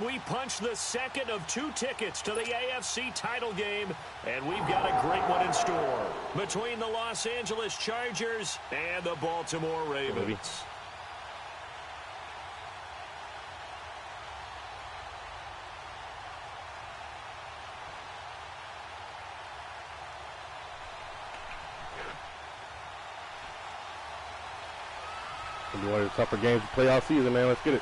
we punch the second of 2 tickets to the AFC title game, and we've got a great one in store between the Los Angeles Chargers and the Baltimore Ravens. One of the tougher games to play all season, man. Let's get it.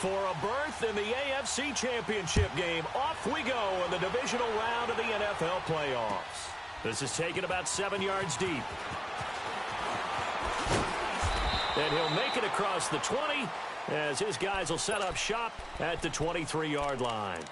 For a berth in the AFC Championship game, off we go in the divisional round of the NFL playoffs. This is taken about 7 yards deep. And he'll make it across the 20 as his guys will set up shop at the 23-yard line.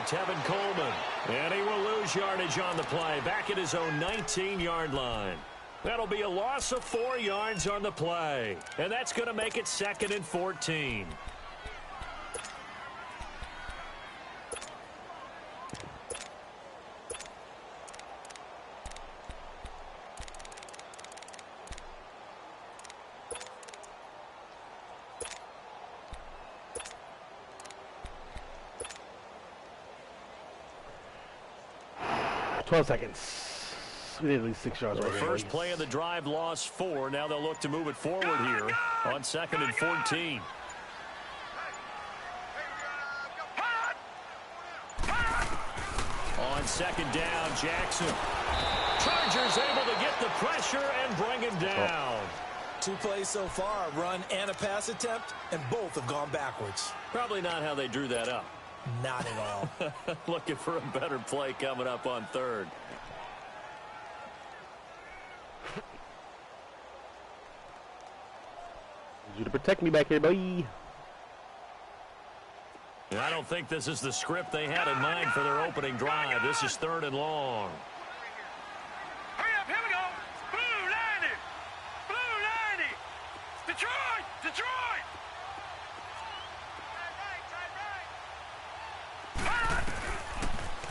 Tevin Coleman, and he will lose yardage on the play, back at his own 19-yard line. That'll be a loss of 4 yards on the play, and that's going to make it 2nd and 14. Seconds. We need at least 6 yards. The first play of the drive lost 4. Now they'll look to move it forward here on 2nd and 14. On 2nd down, Jackson. Chargers able to get the pressure and bring him down. 2 plays so far, a run and a pass attempt, and both have gone backwards. Probably not how they drew that up. Not at all. Looking for a better play coming up on 3rd. Need you to protect me back here, boy. I don't think this is the script they had in mind for their opening drive. This is 3rd and long. Hurry up, here we go. Blue 90. Blue 90. Detroit, Detroit.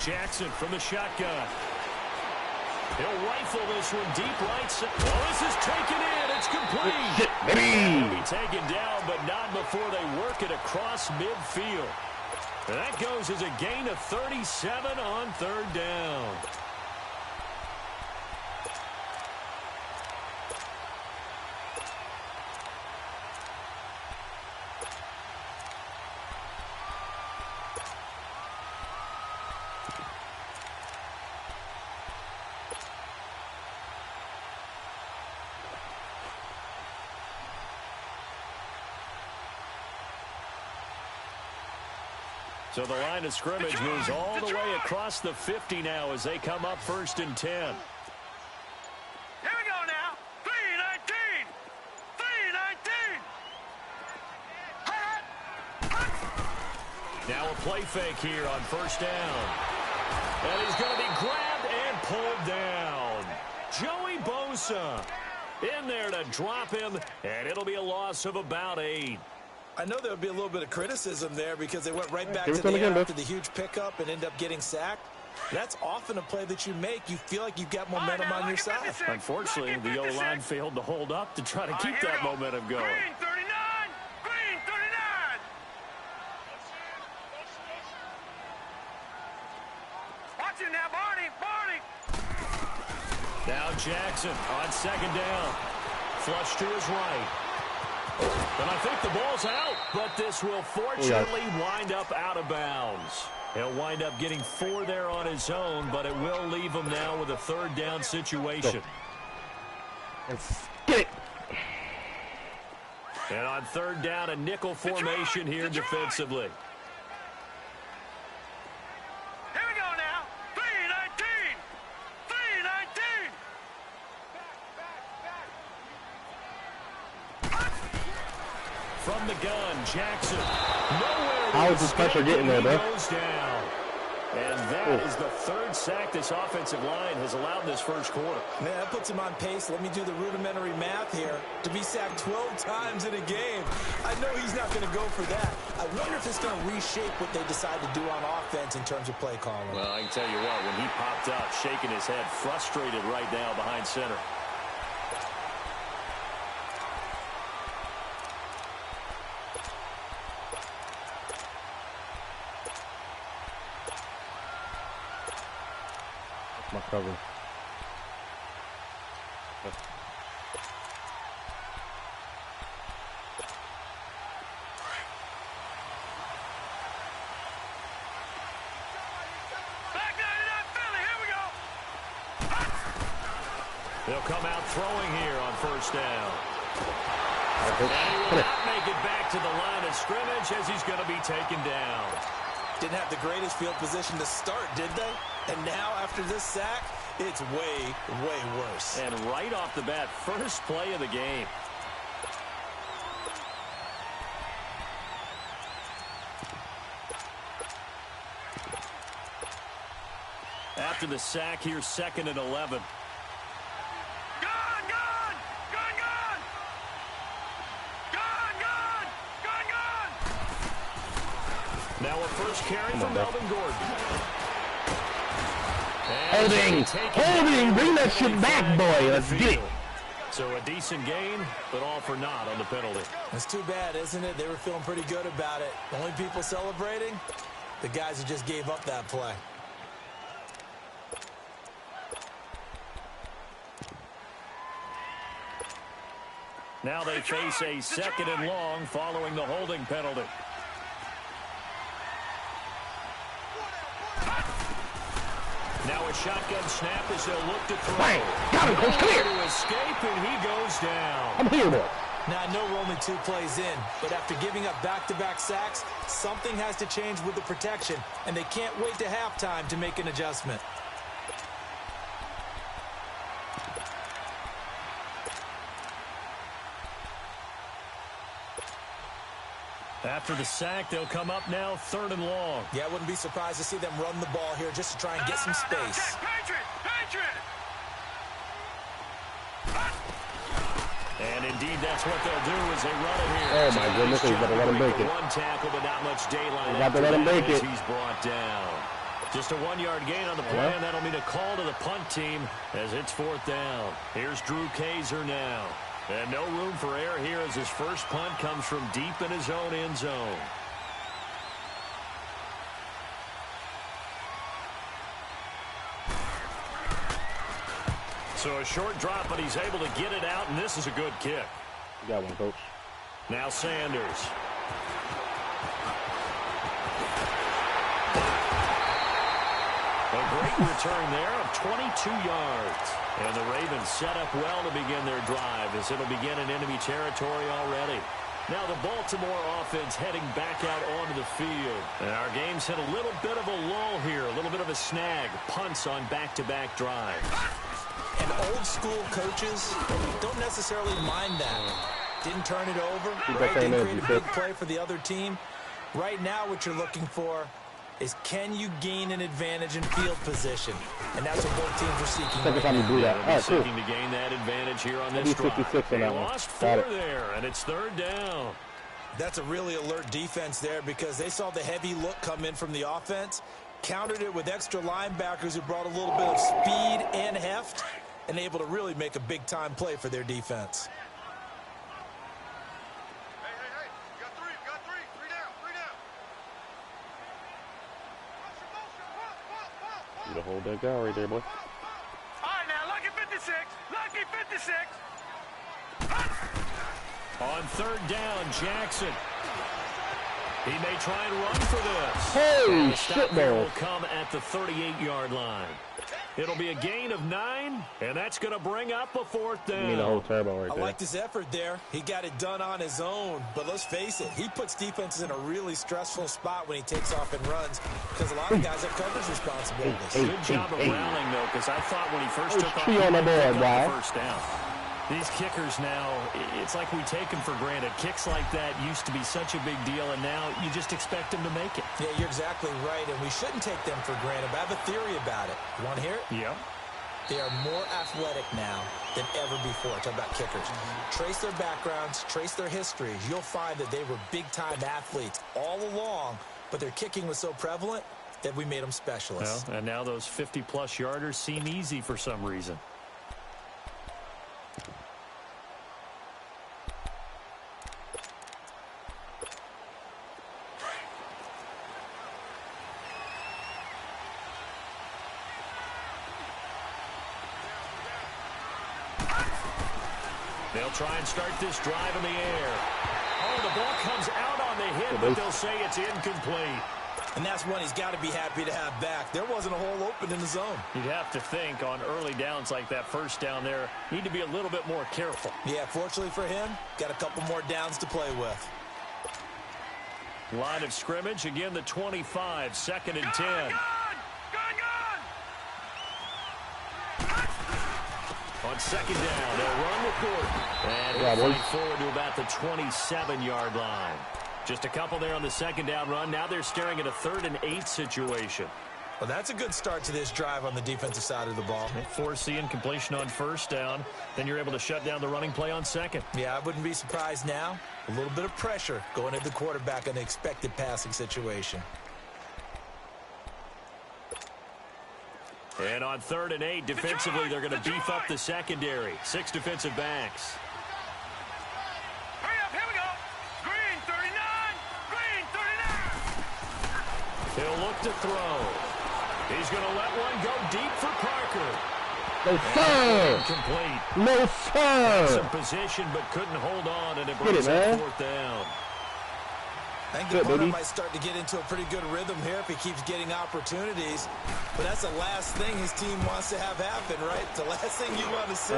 Jackson from the shotgun. He'll rifle this one deep right side. Oh, this is taken in. It's complete. He'll be taken down, but not before they work it across midfield. And that goes as a gain of 37 on 3rd down. So the line of scrimmage moves all the way across the 50 now as they come up 1st and 10. Here we go now. 3-19. 3-19. Now a play fake here on 1st down. And he's going to be grabbed and pulled down. Joey Bosa in there to drop him, and it'll be a loss of about 8. I know there would be a little bit of criticism there because they went right back to the air after the huge pickup and end up getting sacked. That's often a play that you make. You feel like you've got momentum on your side. Unfortunately, the O-line failed to hold up to try to keep that momentum going. Green 39. Green 39. Watch it now, Barney. Barney. Now Jackson on 2nd down. Flush to his right. And I think the ball's out, but this will fortunately wind up out of bounds. He'll wind up getting 4 there on his own, but it will leave him now with a 3rd down situation. Let's get it. And on 3rd down, a nickel formation here defensively. Here we go now. 3-19. 3-19. from the gun. Jackson. Nowhere. How is this pressure getting there, bro? Goes down. And that is the third sack this offensive line has allowed this first quarter. Man, that puts him on pace. Let me do the rudimentary math here. To be sacked 12 times in a game. I know he's not going to go for that. I wonder if it's going to reshape what they decide to do on offense in terms of play calling. Well, I can tell you what, when he popped up, shaking his head, frustrated right now behind center. My cover. Back 99 Philly. Here we go. They'll come out throwing here on first down. And he will not make it back to the line of scrimmage as he's going to be taken down. Didn't have the greatest field position to start, did they? And now, after this sack, it's way, way worse. And right off the bat, first play of the game. After the sack, here's 2nd and 11. Gun, gun. Gun, gun. Gun, gun. Gun, gun. Now a first carry from Melvin Gordon. Holding! Holding! Bring that shit back, boy! Let's get it! So a decent gain, but all for naught on the penalty. It's too bad, isn't it? They were feeling pretty good about it. The only people celebrating? The guys who just gave up that play. Now they face a 2nd and long following the holding penalty. Now a shotgun snap as they'll look to throw. Bang! Got him, Coach. Come here! To escape, and he goes down. I'm here, boy. Now, I know we're only 2 plays in, but after giving up back-to-back sacks, something has to change with the protection, and they can't wait to halftime to make an adjustment. After the sack, they'll come up now 3rd and long. Yeah, I wouldn't be surprised to see them run the ball here just to try and get some space. Patriot! Patriot! And indeed, that's what they'll do as they run it here. Oh, my goodness, he's got to let him make it. One tackle, but not much daylight. He's got to let him make it. He's brought down. Just a 1-yard gain on the play, and that'll mean a call to the punt team as it's 4th down. Here's Drew Kaiser now. And no room for error here as his first punt comes from deep in his own end zone. So a short drop, but he's able to get it out, and this is a good kick. You got one, Coach. Now Sanders. A great return there of 22 yards. And the Ravens set up well to begin their drive as it'll begin in enemy territory already. Now the Baltimore offense heading back out onto the field. And our game's hit a little bit of a lull here, a little bit of a snag. Punts on back-to-back drives. And old school coaches don't necessarily mind that. Didn't turn it over, right? Didn't create a big play for the other team. Right now what you're looking for is can you gain an advantage in field position? And that's what both teams are seeking. Second time you do that. All right, cool. Seeking to gain that advantage here on this drive. They lost 4 there, and it's 3rd down. That's a really alert defense there because they saw the heavy look come in from the offense, countered it with extra linebackers who brought a little bit of speed and heft, and able to really make a big-time play for their defense. You to hold that guy right there, boy. All right, now, lucky 56. Lucky 56. On 3rd down, Jackson. He may try and run for this. Holy shit, man. man. Will come at the 38-yard line. It'll be a gain of 9, and that's going to bring up a 4th down. You mean the whole turbo right there. I liked his effort there. He got it done on his own. But let's face it, he puts defenses in a really stressful spot when he takes off and runs because a lot of guys have coverage responsibilities. Good job of rallying, though, because I thought when he first took off, on the board, the first down. These kickers now, it's like we take them for granted. Kicks like that used to be such a big deal, and now you just expect them to make it. Yeah, you're exactly right, and we shouldn't take them for granted. But I have a theory about it. You want to hear it? Yep. They are more athletic now than ever before. Talk about kickers. Trace their backgrounds, trace their histories. You'll find that they were big-time athletes all along, but their kicking was so prevalent that we made them specialists. Well, and now those 50-plus yarders seem easy for some reason. They'll try and start this drive in the air. Oh, the ball comes out on the hit, but they'll say it's incomplete. And that's one he's got to be happy to have back. There wasn't a hole open in the zone. You'd have to think on early downs like that first down there, need to be a little bit more careful. Yeah, fortunately for him, got a couple more downs to play with. Line of scrimmage, again the 25, 2nd and 10. Gone! On 2nd down, they'll run the court. And he'll fight forward to about the 27-yard line. Just a couple there on the 2nd down run. Now they're staring at a 3rd and 8 situation. Well, that's a good start to this drive on the defensive side of the ball. Force the incompletion on 1st down. Then you're able to shut down the running play on 2nd. Yeah, I wouldn't be surprised now. A little bit of pressure going at the quarterback on the expected passing situation. And on 3rd and 8, defensively, they're going to beef up the secondary. 6 defensive backs. Hurry up, here we go. Green 39, green 39. He'll look to throw. He's going to let one go deep for Parker. No, sir. Complete. No, sir. Some position, but couldn't hold on, and it brings up 4th down. I think the opponent might start to get into a pretty good rhythm here if he keeps getting opportunities. But that's the last thing his team wants to have happen, right? The last thing you want to see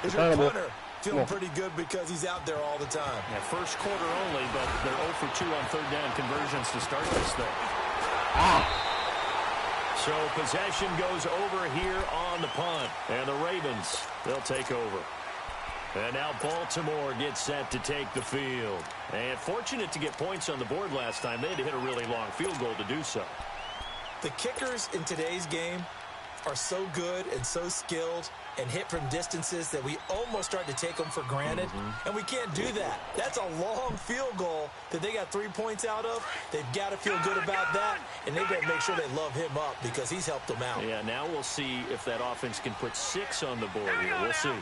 is your punter feeling pretty good because he's out there all the time. Yeah, first quarter only, but they're 0 for 2 on 3rd down conversions to start this thing. So possession goes over here on the punt. And the Ravens, they'll take over. And now Baltimore gets set to take the field. And fortunate to get points on the board last time. They had to hit a really long field goal to do so. The kickers in today's game are so good and so skilled and hit from distances that we almost start to take them for granted. And we can't do that. That's a long field goal that they got 3 points out of. They've got to feel good about that, and they've got to make sure they love him up because he's helped them out. Yeah, now we'll see if that offense can put 6 on the board here. We'll see.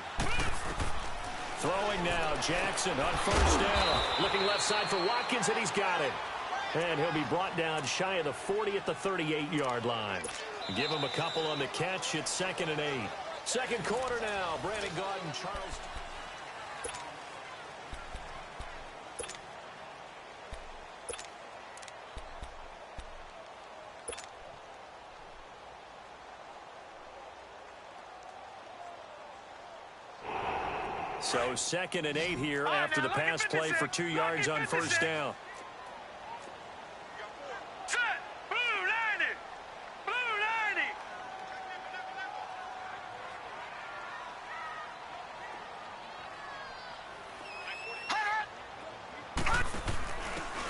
Throwing now, Jackson on 1st down. Looking left side for Watkins, and he's got it. And he'll be brought down shy of the 40 at the 38-yard line. Give him a couple on the catch. It's 2nd and 8. Second quarter now. Brandon Gaudin, Charles. So 2nd and 8 here after the pass play for 2 yards on 1st down. Set. Blue 90. Blue 90.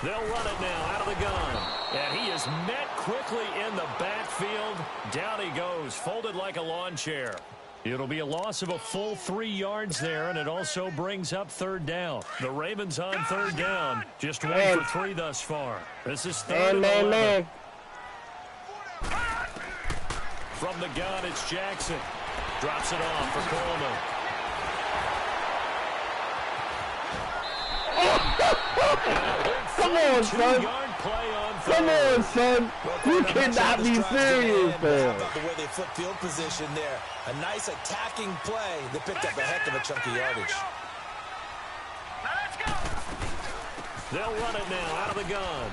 They'll run it now out of the gun. And he is met quickly in the backfield. Down he goes, folded like a lawn chair. It'll be a loss of a full 3 yards there, and it also brings up 3rd down. The Ravens on 3rd down. Just 1 for 3 thus far. This is 3rd and 11. From the gun, it's Jackson. Drops it off for Coleman. Come on, son. Come on, son. You cannot be serious, man. How about the way they flip field position there? A nice attacking play that picked up a heck of a chunk of yardage. Now let's go. They'll run it now out of the gun.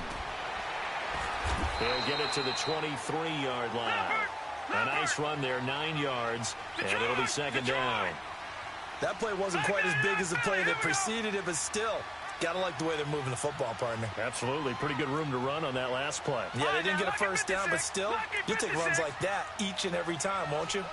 They'll get it to the 23-yard line. A nice run there, 9 yards, and it'll be 2nd down. That play wasn't quite as big as the play that preceded it, but still, gotta like the way they're moving the football, partner. Absolutely. Pretty good room to run on that last play. Yeah, they didn't get a first down, but still, you'll take runs like that each and every time, won't you?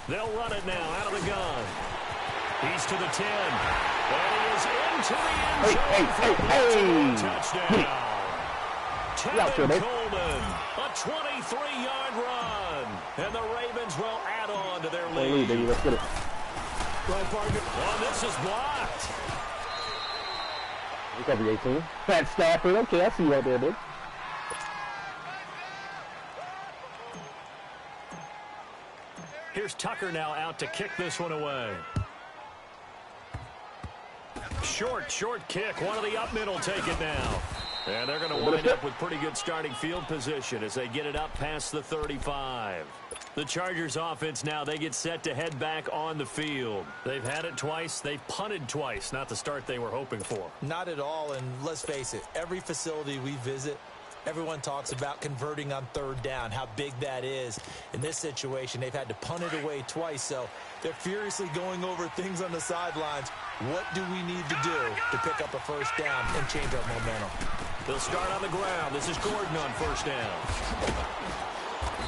They'll run it now out of the gun. He's to the 10. And he is into the end zone for a touchdown. Tevin Coleman, a 23-yard run. And the Ravens will add on to their lead. Baby, let's get it. Oh, this is blocked. Recovery 18. Fat Stafford. Okay, I see you right there, dude. Here's Tucker now out to kick this one away. Short kick. One of the up mid will take it now. And they're going to wind up with pretty good starting field position as they get it up past the 35. The Chargers offense now, they get set to head back on the field. They've had it twice. They've punted twice. Not the start they were hoping for. Not at all, and let's face it, every facility we visit, everyone talks about converting on third down, how big that is. In this situation, they've had to punt it away twice, so they're furiously going over things on the sidelines. What do we need to do to pick up a first down and change our momentum? They'll start on the ground. This is Gordon on first down.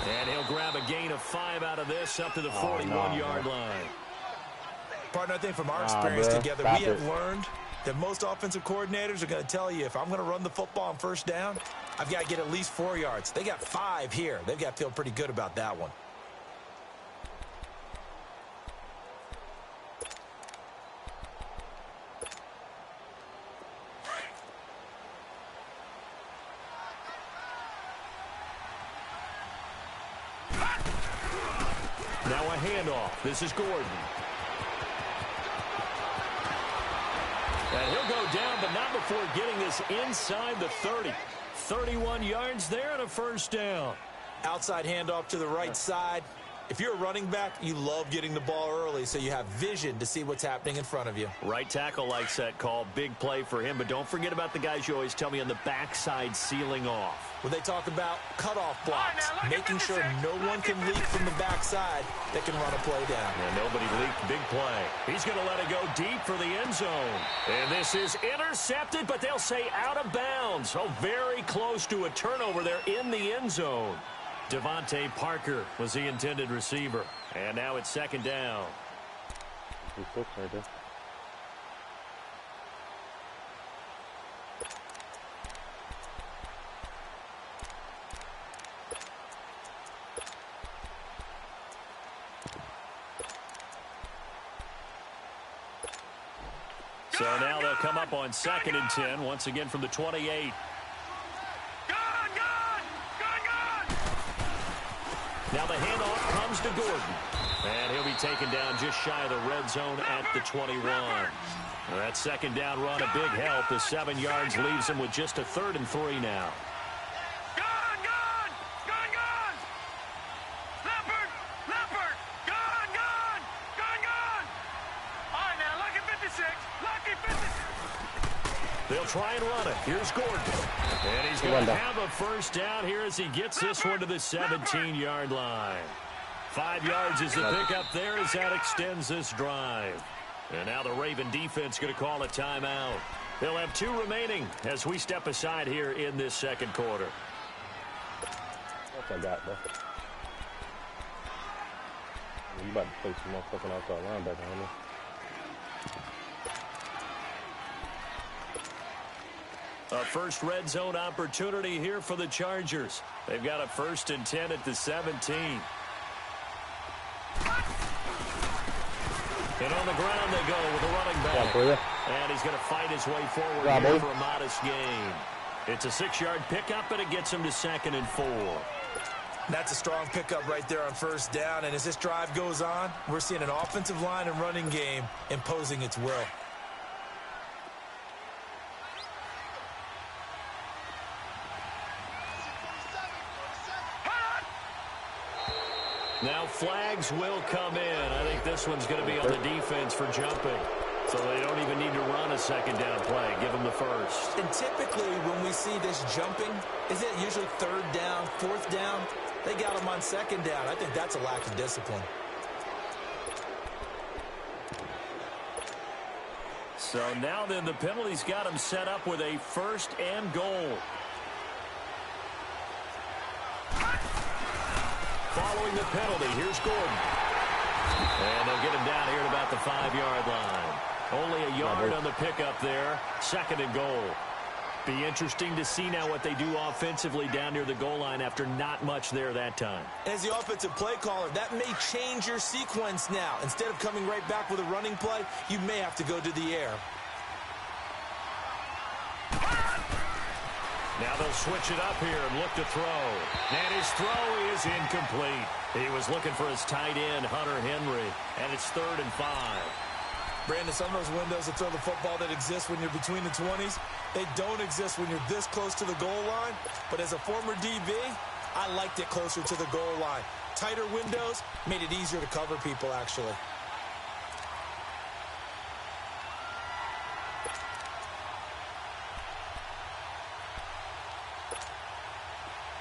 And he'll grab a gain of 5 out of this up to the 41-yard line. Partner, I think from our experience together, we have learned that most offensive coordinators are going to tell you, if I'm going to run the football on first down, I've got to get at least 4 yards. They got 5 here. They've got to feel pretty good about that one. Now a handoff. This is Gordon. And he'll go down, but not before getting this inside the 30. 31 yards there and a first down. Outside handoff to the right side. If you're a running back, you love getting the ball early so you have vision to see what's happening in front of you. Right tackle likes that call. Big play for him, but don't forget about the guys you always tell me on the backside sealing off. When they talk about cutoff blocks, making sure no one can leak from the backside that can run a play down. And nobody leaked. Big play. He's going to let it go deep for the end zone. And this is intercepted, but they'll say out of bounds. Oh, very close to a turnover there in the end zone. Devontae Parker was the intended receiver. And now it's second down. So now they'll come up on 2nd and 10, once again from the 28. Now the handoff comes to Gordon. And he'll be taken down just shy of the red zone at the 21. That second down run, a big help. The 7 yards leaves him with just a 3rd and 3 now. They'll try and run it. Here's Gordon. And he's going to have a first down here as he gets this one to the 17-yard line. 5 yards is the pickup there as that extends this drive. And now the Raven defense going to call a timeout. They'll have 2 remaining as we step aside here in this second quarter. What I got, bro? You about to play some motherfucking outside linebacker, homie. A first red zone opportunity here for the Chargers. They've got a 1st and 10 at the 17. And on the ground they go with a running back. And he's going to fight his way forward here for a modest gain. It's a 6-yard pickup, and it gets him to 2nd and 4. That's a strong pickup right there on first down. And as this drive goes on, we're seeing an offensive line and running game imposing its will. Now flags will come in. I think this one's going to be on the defense for jumping. So they don't even need to run a 2nd down play. Give them the 1st. And typically when we see this jumping, is it usually 3rd down, 4th down? They got them on 2nd down. I think that's a lack of discipline. So now then the penalty's got them set up with a 1st and goal. Following the penalty, here's Gordon. And they'll get him down here at about the 5-yard line. Only a yard on the pickup there. 2nd and goal. Be interesting to see now what they do offensively down near the goal line after not much there that time. As the offensive play caller, that may change your sequence now. Instead of coming right back with a running play, you may have to go to the air. Now they'll switch it up here and look to throw. And his throw is incomplete. He was looking for his tight end, Hunter Henry, and it's 3rd and 5. Brandon, some of those windows to throw the football that exist when you're between the 20s, they don't exist when you're this close to the goal line. But as a former DB, I liked it closer to the goal line. Tighter windows made it easier to cover people, actually.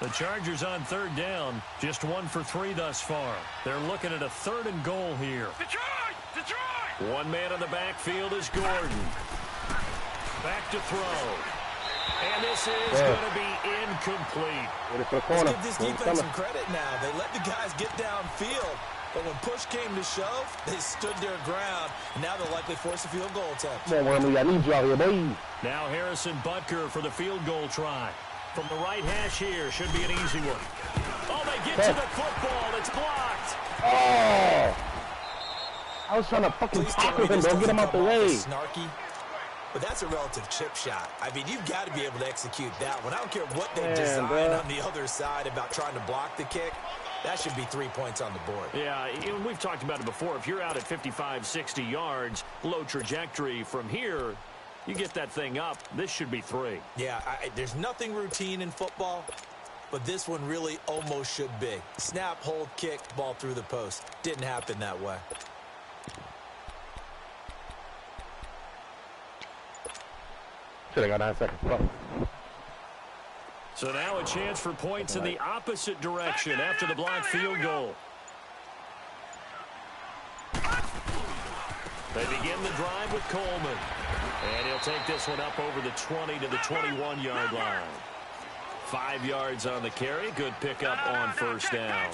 The Chargers on 3rd down, just 1 for 3 thus far. They're looking at a 3rd and goal here. Detroit! Detroit! One man in the backfield is Gordon. Back to throw. And this is going to be incomplete. Let's give this defense some credit now. They let the guys get downfield. But when push came to shove, they stood their ground. And now they'll likely force a field goal attempt. I need you out here, boy. Now Harrison Butker for the field goal try. From the right hash here, should be an easy one. Oh, they get to the football. It's blocked. Oh! I was trying to fucking tackle him, bro. Get him out the way. Snarky. But that's a relative chip shot. I mean, you've got to be able to execute that one. I don't care what they design on the other side about trying to block the kick. That should be 3 points on the board. Yeah, we've talked about it before. If you're out at 55, 60 yards, low trajectory from here, you get that thing up, this should be 3. Yeah, there's nothing routine in football, but this one really almost should be. Snap, hold, kick, ball through the post. Didn't happen that way. Should have got 9 seconds. So now a chance for points in the opposite direction after the blocked field goal. They begin the drive with Coleman. And he'll take this one up over the 20 to the 21-yard line. 5 yards on the carry. Good pickup on 1st down.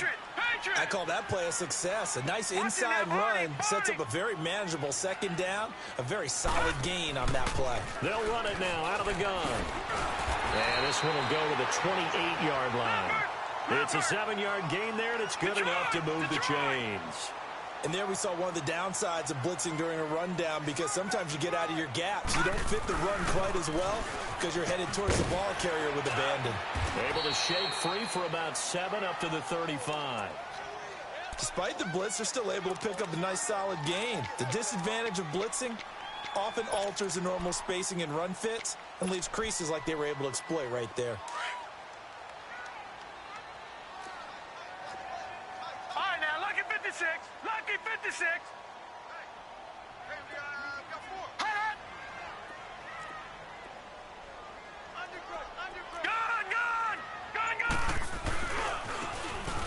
I call that play a success. A nice inside run sets up a very manageable 2nd down. A very solid gain on that play. They'll run it now out of the gun. And this one will go to the 28-yard line. It's a 7-yard gain there, and it's good enough to move the chains. And there we saw one of the downsides of blitzing during a rundown, because sometimes you get out of your gaps. You don't fit the run quite as well because you're headed towards the ball carrier with abandon. Able to shake free for about 7 up to the 35. Despite the blitz, they're still able to pick up a nice solid gain. The disadvantage of blitzing often alters the normal spacing and run fits and leaves creases like they were able to exploit right there. All right, now, lucky 56. Lucky 56.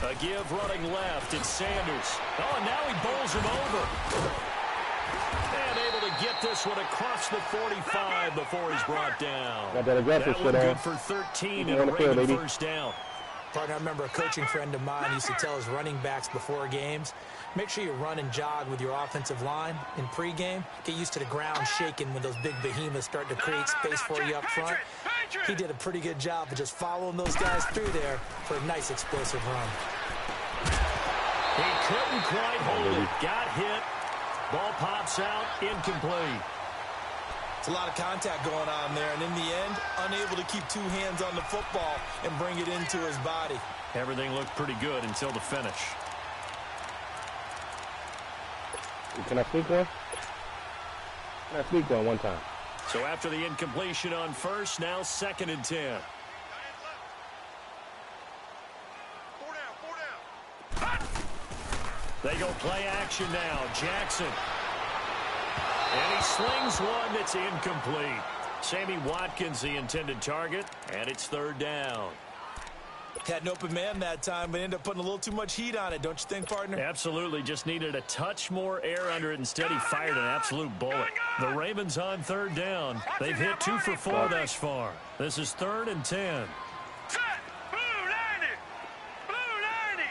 A give running left. It's Sanders. Oh, and now he bowls him over. And able to get this one across the 45 before he's brought down. That one good for 13 and a Raven 1st down. Partner, I remember a coaching friend of mine used to tell his running backs before games, make sure you run and jog with your offensive line in pregame. Get used to the ground shaking when those big behemoths start to create space for you up front. He did a pretty good job of just following those guys through there for a nice explosive run. He couldn't quite hold it. Got hit. Ball pops out. Incomplete. It's a lot of contact going on there, and in the end, unable to keep 2 hands on the football and bring it into his body. Everything looked pretty good until the finish. Can I sneak one? Can I sneak one time? So after the incompletion on 1st, now 2nd and 10. 4 down. They go play action now. Jackson. And he slings one that's incomplete. Sammy Watkins, the intended target, and it's 3rd down. Had an open man that time, but ended up putting a little too much heat on it, don't you think, partner? Absolutely. Just needed a touch more air under it. Instead, he fired an absolute bullet. The Ravens on 3rd down. They've hit 2 for 4 thus far. This is 3rd and 10. Set. Blue 90. Blue 90.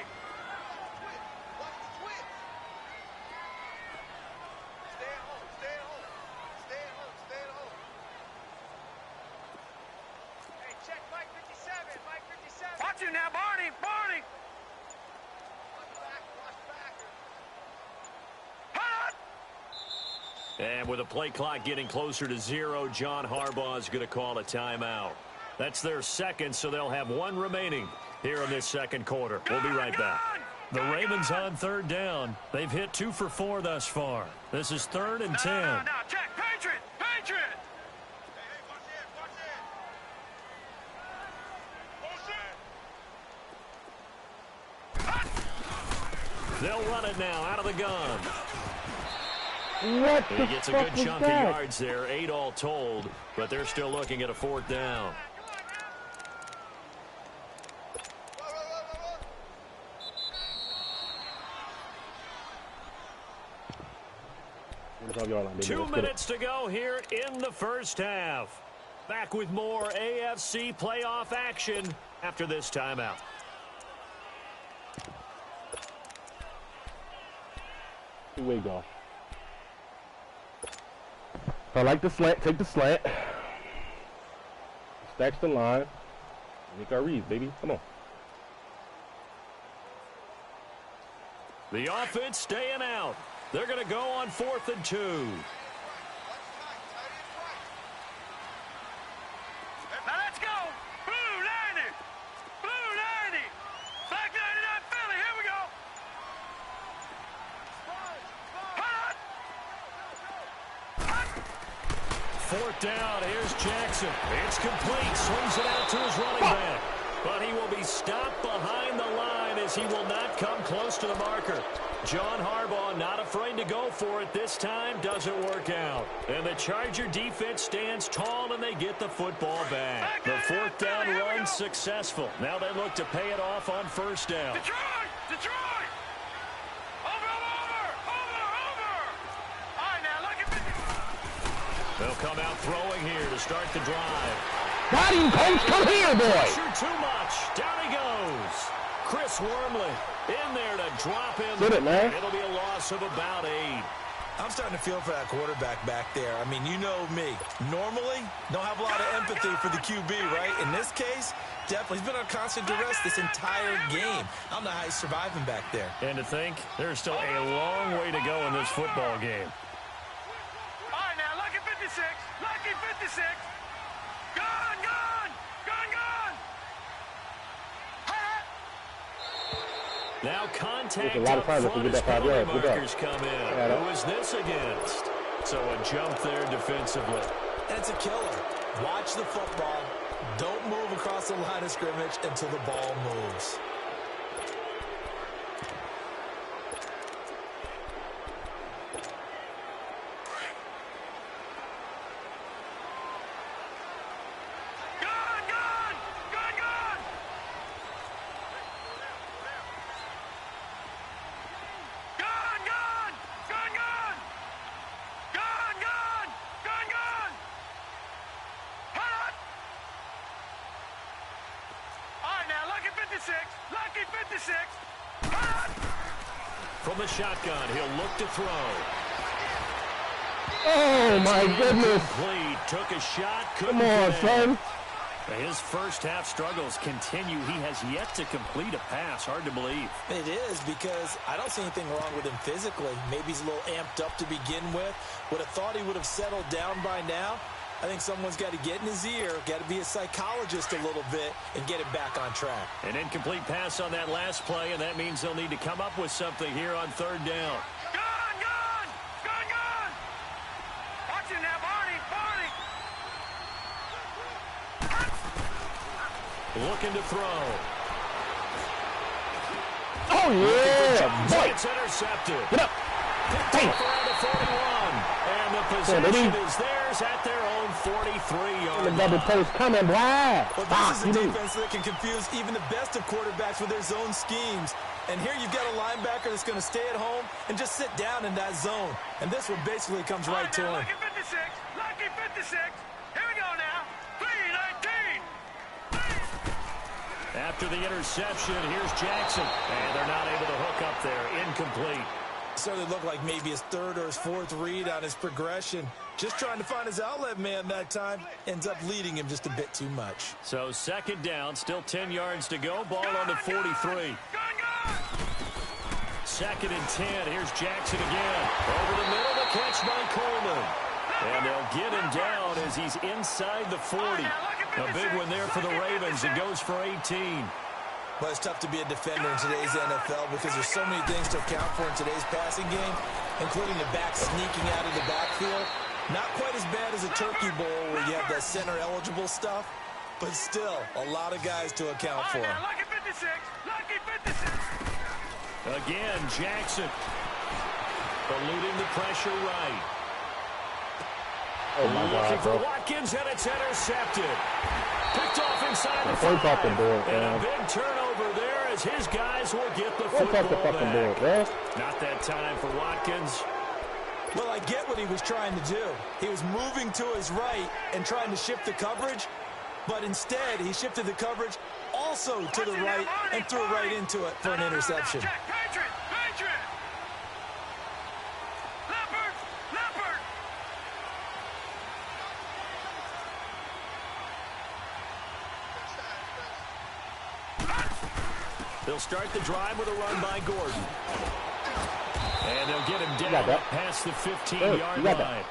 Watch it now, Barney. Barney. And with the play clock getting closer to 0, John Harbaugh is going to call a timeout. That's their second, so they'll have one remaining here in this second quarter. We'll be right back. The Ravens on third down. They've hit 2 for 4 thus far. This is 3rd and 10. No, check. Patriot. Patriot. They'll run it now out of the gun. What He gets a good chunk of yards there, 8 all told, but they're still looking at a 4th down. Two minutes to go here in the first half. Back with more AFC playoff action after this timeout. Two-way golf. I like the slant. Take the slant. Stacks the line. Make our reads, baby. Come on. The offense staying out. They're going to go on 4th and 2. Now let's go. Blue 90. Blue 90. Black 99 Philly. Here we go. Fourth down. Here's Jackson. It's complete. Swings it out to his running back. But he will be stopped behind the line as he will not come close to the marker. John Harbaugh not afraid to go for it this time. Doesn't work out. And the Charger defense stands tall and they get the football back. The 4th down run successful. Now they look to pay it off on 1st down. Detroit. Detroit. Over. All right, now look at this. They'll come out throwing here to start the drive. Got him, coach. Come here, boy. Pressure too much. Down he goes. Chris Wormley in there to drop him. Get it, man. It'll be a loss of about 8. I'm starting to feel for that quarterback back there. I mean, you know me. Normally, don't have a lot of empathy for the QB, right? In this case, definitely. He's been on constant duress this entire game. I don't know how he's surviving back there. And to think, there's still a long way to go in this football game. All right, now lucky 56. Lucky 56. Gone. Now contact a lot of up time front to get as that 5 yards. Good markers job. come in. Yeah, Who is this against? So a jump there defensively. And it's a killer. Watch the football. Don't move across the line of scrimmage until the ball moves. Lucky 56. From the shotgun, he'll look to throw. Oh, my goodness. Complete. Took a shot. Couldn't Come on, get son. in. His first half struggles continue. He has yet to complete a pass. Hard to believe. It is, because I don't see anything wrong with him physically. Maybe he's a little amped up to begin with. Would have thought he would have settled down by now. I think someone's got to get in his ear, got to be a psychologist a little bit, and get him back on track. An incomplete pass on that last play, and that means they'll need to come up with something here on 3rd down. Gone! Watch it now, Barney! Looking to throw. Oh, yeah. Boy. It's intercepted. Get up. Picked off around the 41. And the possession is theirs at their own 43-yard The double post coming, boy. Well, this is a defense that can confuse even the best of quarterbacks with their zone schemes. And here you've got a linebacker that's going to stay at home and just sit down in that zone. And this one basically comes right to him. Lucky 56. Lucky 56. Here we go now. 3-19. After the interception, here's Jackson. And they're not able to hook up there. Incomplete. necessarily look like maybe his third or his fourth read on his progression. Just trying to find his outlet man that time. Ends up leading him just a bit too much. So second down, still 10 yards to go. Ball on the 43. Second and 10. Here's Jackson again. Over the middle, the catch by Coleman. And they'll get him down as he's inside the 40. A big one there for the Ravens. It goes for 18. But it's tough to be a defender in today's NFL because there's so many things to account for in today's passing game, including the back sneaking out of the backfield. Not quite as bad as a turkey bowl where you have the center-eligible stuff, but still a lot of guys to account for. Lucky 56. Lucky 56. Again, Jackson eluding the pressure right. Oh, my God, Looking for bro. Watkins, and it's intercepted. Picked off inside the 5. Off the board, and man. a big turnover there as his guys will get the Off the football fucking back. board, man. Not that time for Watkins. Well, I get what he was trying to do. He was moving to his right and trying to shift the coverage, but instead he shifted the coverage also to the right and threw right into it for an interception. Patriot. Leopard. They'll start the drive with a run by Gordon. And they'll get him down past the 15-yard line.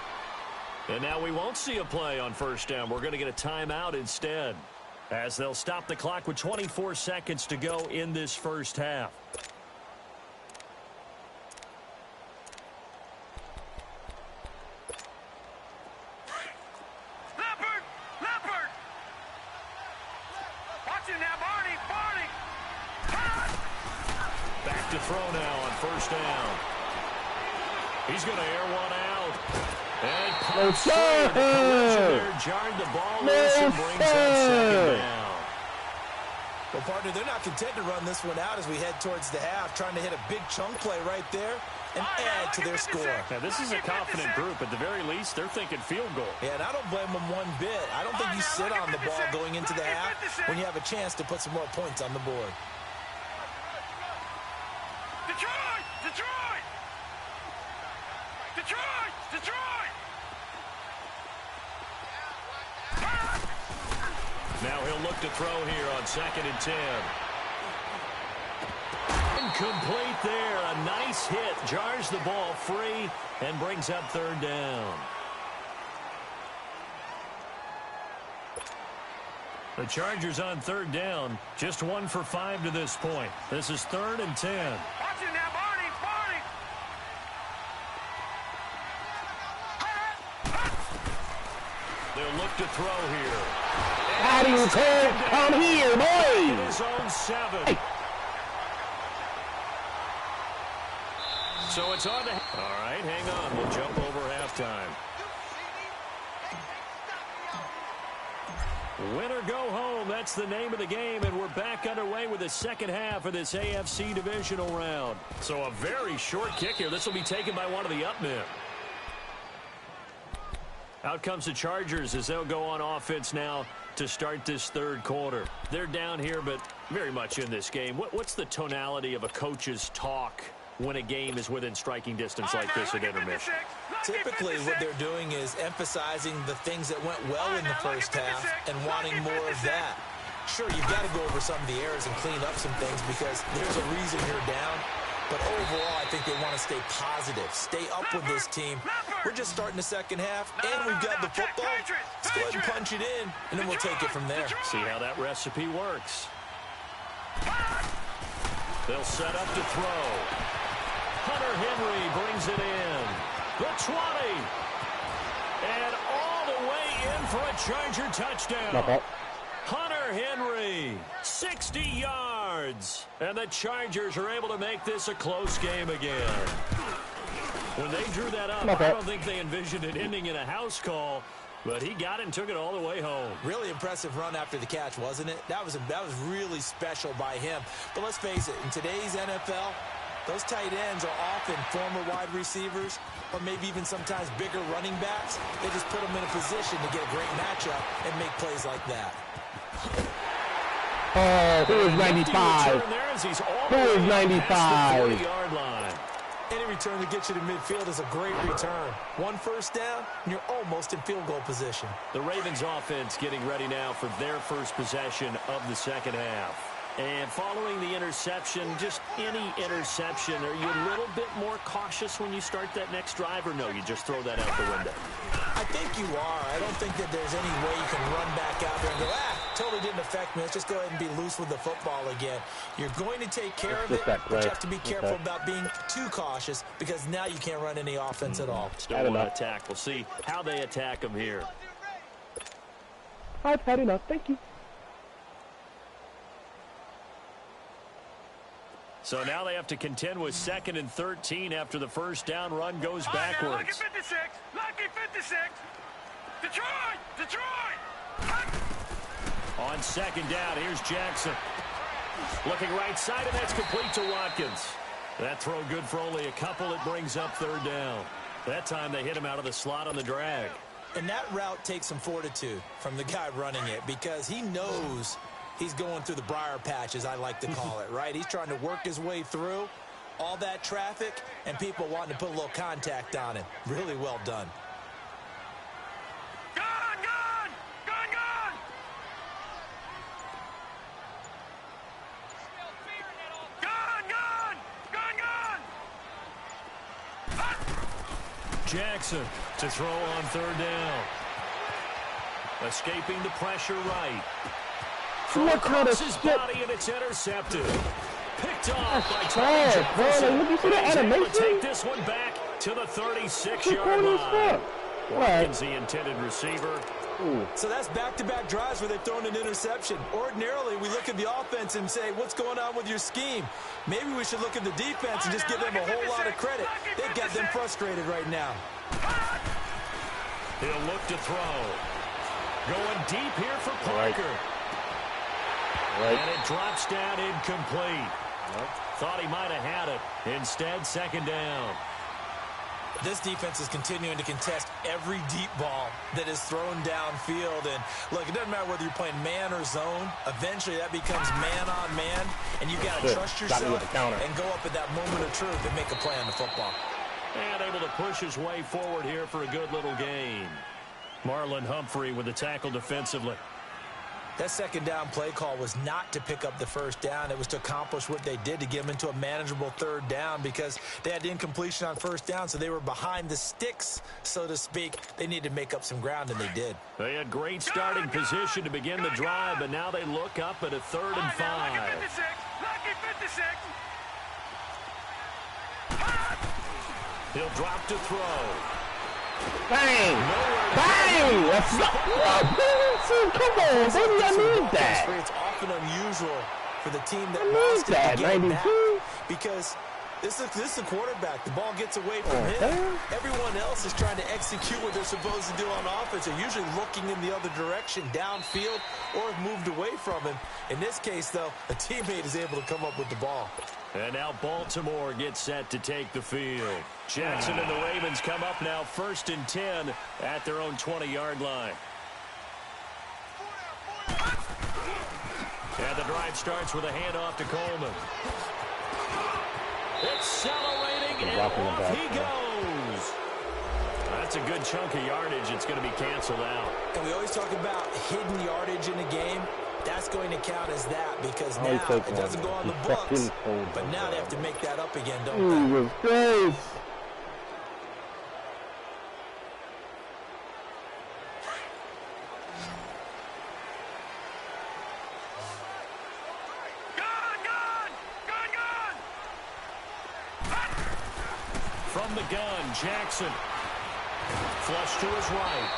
And now we won't see a play on first down. We're going to get a timeout instead, as they'll stop the clock with 24 seconds to go in this first half. Leopard. Watch it now, Barney. Back to throw now on first down. He's going to air one out. And pops through. The collision there jarred the ball loose and brings up second down. Well, partner, they're not content to run this one out as we head towards the half, trying to hit a big chunk play right there and add to their score. Now, this is a confident group. At the very least, they're thinking field goal. Yeah, and I don't blame them one bit. I don't think you sit on the ball going into the half when you have a chance to put some more points on the board. Detroit. Now he'll look to throw here on second and 10. Incomplete there. A nice hit. Jars the ball free and brings up third down. The Chargers on third down. Just 1 for 5 to this point. This is third and 10. Watch it now, Barney. They'll look to throw here. How do you come here, In boy? his own 7. Hey. So it's on to... All right, hang on. We'll jump over halftime. Win or go home, that's the name of the game, and we're back underway with the second half of this AFC Divisional round. So a very short kick here. This will be taken by one of the up men. Out comes the Chargers as they'll go on offense now to start this third quarter. They're down here, but very much in this game. What's the tonality of a coach's talk when a game is within striking distance like this at intermission? Typically, what they're doing is emphasizing the things that went well in the first half and wanting more of that. Sure, you've got to go over some of the errors and clean up some things because there's a reason you're down. But overall, I think they want to stay positive, stay up with this team. We're just starting the second half, and we've got the football. Let's go ahead and punch it in, and then we'll take it from there. See how that recipe works. They'll set up to throw. Hunter Henry brings it in. The 20. And all the way in for a Charger touchdown. Hunter Henry, 60 yards. And the Chargers are able to make this a close game again. When they drew that up, I don't think they envisioned it ending in a house call, but he got it and took it all the way home. Really impressive run after the catch, wasn't it? That was really special by him. But let's face it, in today's NFL, those tight ends are often former wide receivers or maybe even sometimes bigger running backs. They just put them in a position to get a great matchup and make plays like that. Oh, who is 95? Who is 95? Any return that gets you to midfield is a great return. One first down, and you're almost in field goal position. The Ravens offense getting ready now for their first possession of the second half. And following the interception, just any interception, are you a little bit more cautious when you start that next drive, or no, you just throw that out the window? I think you are. I don't think that there's any way you can run back out there and go, totally didn't affect me. Let's just go ahead and be loose with the football again. You're going to take care of it, but you have to be careful about being too cautious because now you can't run any offense at all. Still want to attack. We'll see how they attack them here. I've had enough. Thank you. So now they have to contend with 2nd and 13 after the first down run goes backwards. Lucky 56. Lucky 56. Detroit. Detroit. On 2nd down, here's Jackson. Looking right side, and that's complete to Watkins. That throw good for only a couple. It brings up 3rd down. That time they hit him out of the slot on the drag. And that route takes some fortitude from the guy running it because he knows he's going through the briar patch, as I like to call it, right? He's trying to work his way through all that traffic and people wanting to put a little contact on him. Really well done. Gone, gone. Gone, gone. Gone, gone. Gone, gone. Jackson to throw on 3rd down. Escaping the pressure right. Throw across his body, and it's intercepted. Picked off by Tony Jefferson. He's able to take this one back to the 36-yard line. Watkins, the intended receiver. So that's back-to-back drives where they've thrown an interception. Ordinarily, we look at the offense and say, what's going on with your scheme? Maybe we should look at the defense and just give them a whole lot of credit. They've got them frustrated right now. He'll look to throw. Going deep here for Parker. And it drops down incomplete. Thought he might have had it. Instead, 2nd down. This defense is continuing to contest every deep ball that is thrown downfield. And, look, it doesn't matter whether you're playing man or zone. Eventually, that becomes man-on-man. And you got to trust yourself and go up at that moment of truth and make a play on the football. And able to push his way forward here for a good little gain. Marlon Humphrey with the tackle defensively. That 2nd down play call was not to pick up the 1st down. It was to accomplish what they did, to get them into a manageable 3rd down because they had incompletion on 1st down, so they were behind the sticks, so to speak. They needed to make up some ground, and they did. They had great starting position to begin the drive, but now they look up at a 3rd and 5. Lucky 56. Lucky 56. He'll drop to throw. Bang! Bang! Come on, baby, I need that. It's often unusual for the team that lost it to get it back because this is a quarterback. The ball gets away from him. Everyone else is trying to execute what they're supposed to do on offense. They're usually looking in the other direction, downfield, or have moved away from him. In this case, though, a teammate is able to come up with the ball. And now Baltimore gets set to take the field. Jackson and the Ravens come up now 1st and 10 at their own 20-yard line. And the drive starts with a handoff to Coleman. Accelerating, and off he goes. That's a good chunk of yardage. It's going to be canceled out. And we always talk about hidden yardage in a game. That's going to count as that because now it doesn't go on the books. But now they have to make that up again, don't they? From the gun, Jackson. Flush to his right.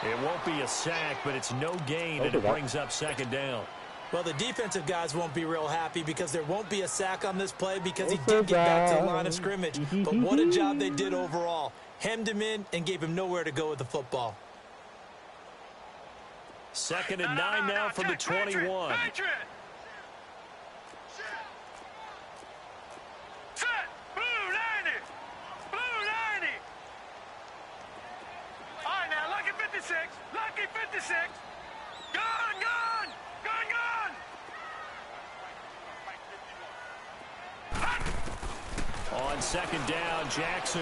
It won't be a sack, but it's no gain, and it brings up 2nd down. Well, the defensive guys won't be real happy because there won't be a sack on this play because he did get back to the line of scrimmage. But what a job they did overall. Hemmed him in and gave him nowhere to go with the football. 2nd and 9 now from the 21. Lucky 56. Gone, gone. Gone, gone. On on second down, Jackson.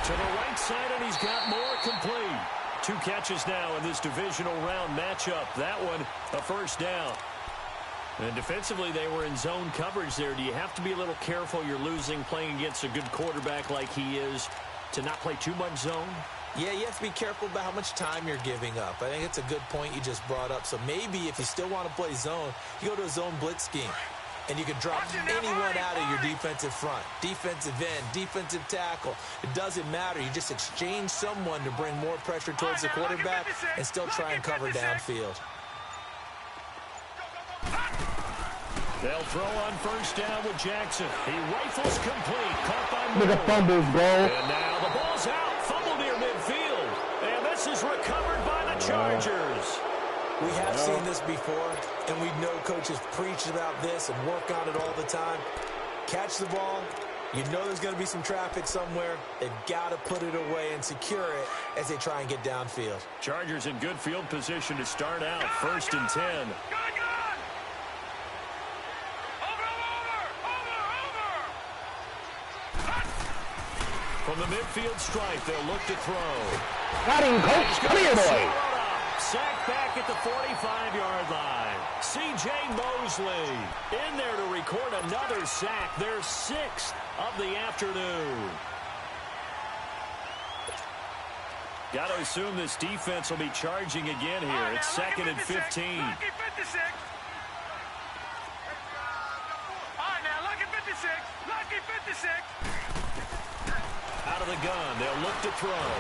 To the right side, and he's got more complete. 2 catches now in this divisional round matchup. That one, a first down. And defensively, they were in zone coverage there. Do you have to be a little careful? You're losing playing against a good quarterback like he is to not play too much zone? Yeah, you have to be careful about how much time you're giving up. I think it's a good point you just brought up. So maybe if you still want to play zone, you go to a zone blitz scheme. And you can drop anyone out of your defensive front, defensive end, defensive tackle. It doesn't matter. You just exchange someone to bring more pressure towards the quarterback and still try and cover downfield. They'll throw on first down with Jackson. He rifles complete. Caught by Moore. Look at fumbles, bro. And now the ball's out. Fumble near midfield. And this is recovered by the Chargers. We have seen this before, and we know coaches preach about this and work on it all the time. Catch the ball. You know there's going to be some traffic somewhere. They've got to put it away and secure it as they try and get downfield. Chargers in good field position to start out. First and 10. From the midfield stripe, they'll look to throw. Got him, coach. Come here, boy. Sacked back at the 45-yard line. C.J. Mosley in there to record another sack. Their 6th of the afternoon. Got to assume this defense will be charging again here. It's 2nd and 15. All right, now, lucky 56. Lucky 56. Out of the gun, they'll look to throw.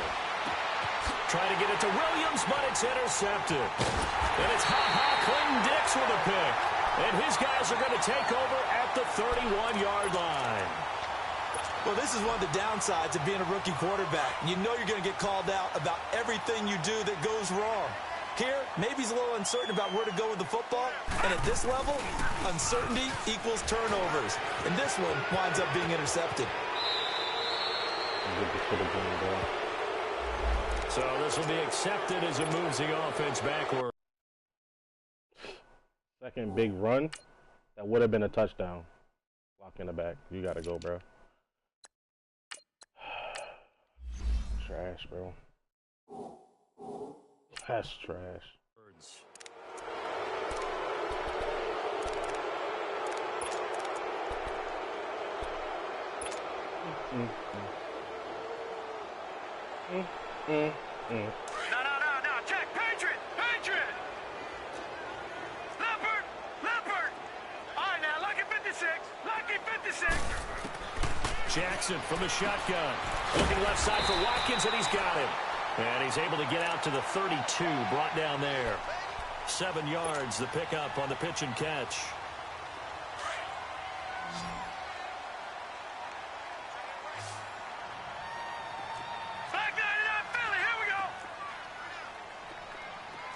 Trying to get it to Williams, but it's intercepted. And it's Clinton Dix with a pick. And his guys are going to take over at the 31-yard line. Well, this is one of the downsides of being a rookie quarterback. You know you're going to get called out about everything you do that goes wrong. Here, maybe he's a little uncertain about where to go with the football. And at this level, uncertainty equals turnovers. And this one winds up being intercepted. So this will be accepted as it moves the offense backward. Second big run. That would have been a touchdown. Lock in the back. You got to go, bro. Trash, bro. That's trash. No. Check. Patriot. Leopard. All right, now, lucky 56. Lucky 56. Jackson from the shotgun. Looking left side for Watkins, and he's got him. And he's able to get out to the 32, brought down there. 7 yards, the pickup on the pitch and catch. Back 99 Philly, here we go.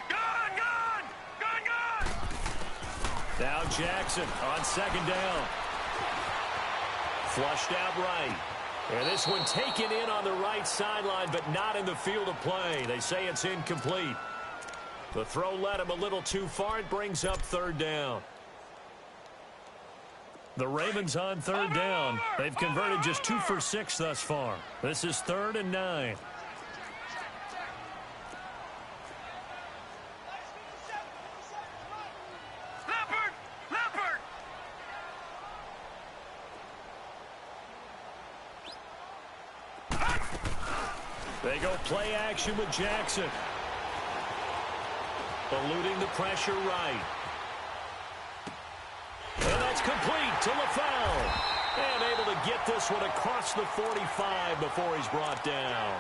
Gone. Now Jackson on second down. Flushed out right. And this one taken in on the right sideline, but not in the field of play. They say it's incomplete. The throw led him a little too far. It brings up third down. The Ravens on third down. They've converted just 2 for 6 thus far. This is 3rd and 9. They go play action with Jackson. Eluding the pressure right. And that's complete to LaFell. And able to get this one across the 45 before he's brought down.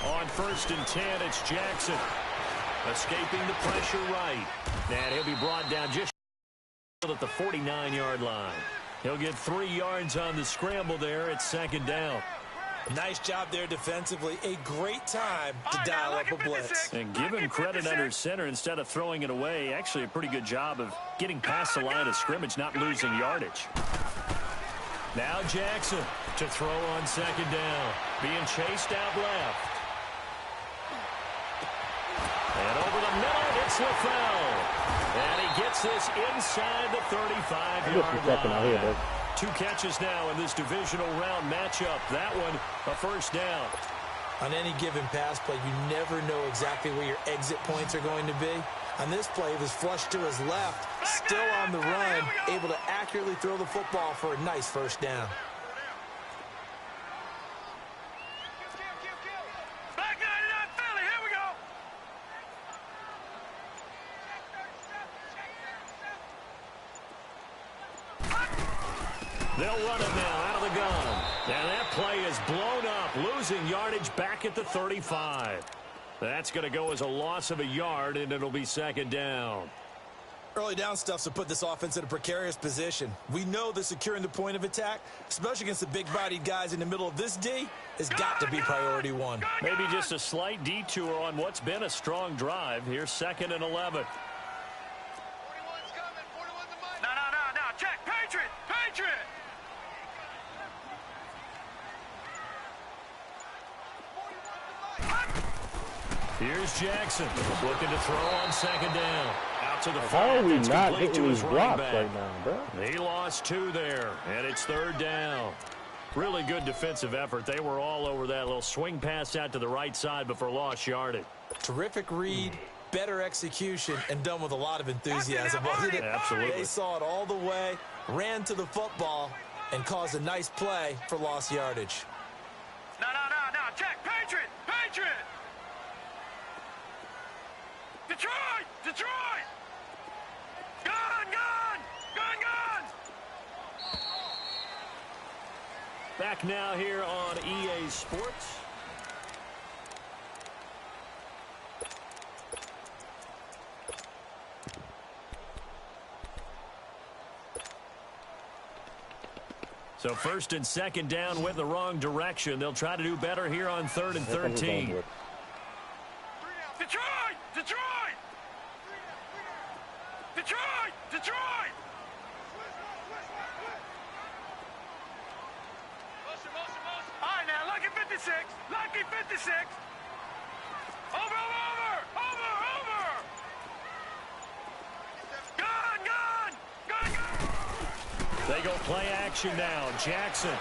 On 1st and 10, it's Jackson. Escaping the pressure right. And he'll be brought down just at the 49-yard line. He'll get 3 yards on the scramble there at 2nd down. Nice job there defensively. A great time to dial up a blitz. And give him credit under center instead of throwing it away. Actually a pretty good job of getting past the line of scrimmage, not losing yardage. Now Jackson to throw on second down. Being chased out left. And over the middle, it's LaFell. And he gets this inside the 35-yard line. 2 catches now in this divisional round matchup. That one, a first down. On any given pass play, you never know exactly where your exit points are going to be. On this play, he was flushed to his left, still on the run, able to accurately throw the football for a nice first down. Back 99 Philly, here we go. They'll run it now out of the gun. And that play is blown up, losing yardage back at the 35. That's going to go as a loss of a yard, and it'll be second down. Early down stuff's to put this offense in a precarious position. We know that securing the point of attack, especially against the big-bodied guys in the middle of this D, has got to be priority one. Maybe just a slight detour on what's been a strong drive. Here's 2nd and 11. 41's coming. 41's the mic. No. Check. Patriot. Here's Jackson looking to throw on second down. Out to the How are we not hitting these blocks right now, bro? He lost 2 there, and it's 3rd down. Really good defensive effort. They were all over that little swing pass out to the right side before lost yardage. Terrific read, better execution, and done with a lot of enthusiasm, wasn't it? Absolutely. They saw it all the way, ran to the football, and caused a nice play for lost yardage. No. Check. Patriot. Detroit. Gun. Back now here on EA Sports. So 1st and 2nd down went the wrong direction. They'll try to do better here on 3rd and 13. Detroit. All right, now, lucky 56. Over. Gun. They go play action now. Jackson.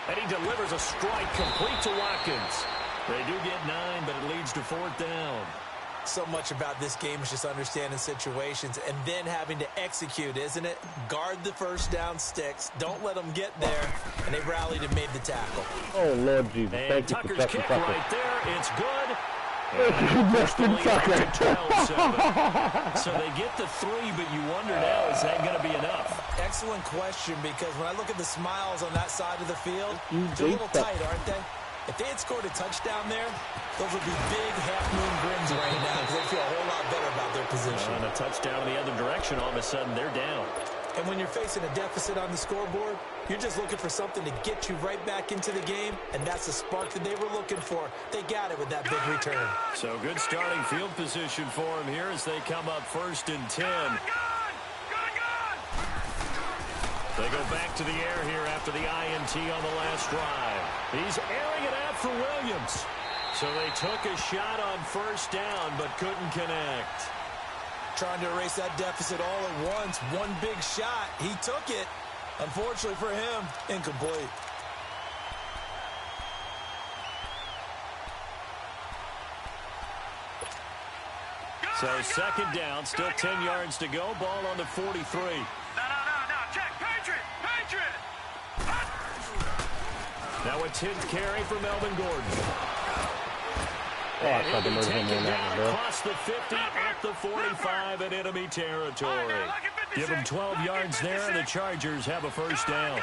And he delivers a strike complete to Watkins. They do get 9, but it leads to 4th down. So much about this game is just understanding situations and then having to execute, isn't it? Guard the first down sticks. Don't let them get there. And they rallied and made the tackle. Oh, Lord Jesus. And Thank you for Tucker's Justin kick Tucker. right there. It's good. Justin Tucker. 12-7. So they get the 3, but you wonder now, is that going to be enough? Excellent question, because when I look at the smiles on that side of the field, they're a little tight, aren't they? If they had scored a touchdown there, those would be big half-moon grins right now because they feel a whole lot better about their position. On a touchdown in the other direction, all of a sudden they're down. And when you're facing a deficit on the scoreboard, you're just looking for something to get you right back into the game, and that's the spark that they were looking for. They got it with that big return. So good starting field position for them here as they come up 1st and 10. They go back to the air here after the INT on the last drive. He's airing it out for Williams. So they took a shot on 1st down but couldn't connect. Trying to erase that deficit all at once. One big shot. He took it. Unfortunately for him, incomplete. So 2nd down, still 10 yards to go. Ball on the 43. No. Check. Patriot. Now a 10th carry for Melvin Gordon. Oh, I tried to move him on that one, bro. Across the 50 at the 45 in enemy territory. Give them 12 yards there, and the Chargers have a 1st down.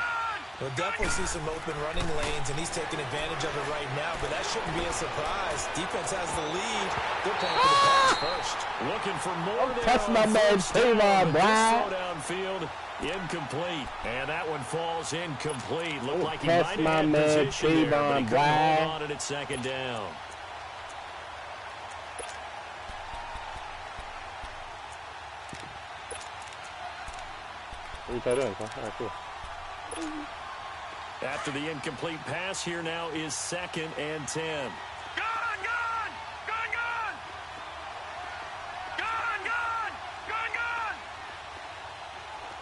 We'll definitely see some open running lanes, and he's taking advantage of it right now, but that shouldn't be a surprise. Defense has the lead. They're playing for the pass first. Looking for more there. That's my man, Tavon, Slow downfield, incomplete. And that one falls incomplete. Looked like he might have had position there, but he couldn't hold on it at 2nd down. What are you doing? All right, cool. After the incomplete pass, here now is 2nd and 10. Gone, gone! Gone, gone! Gone, gone! Gone, gone!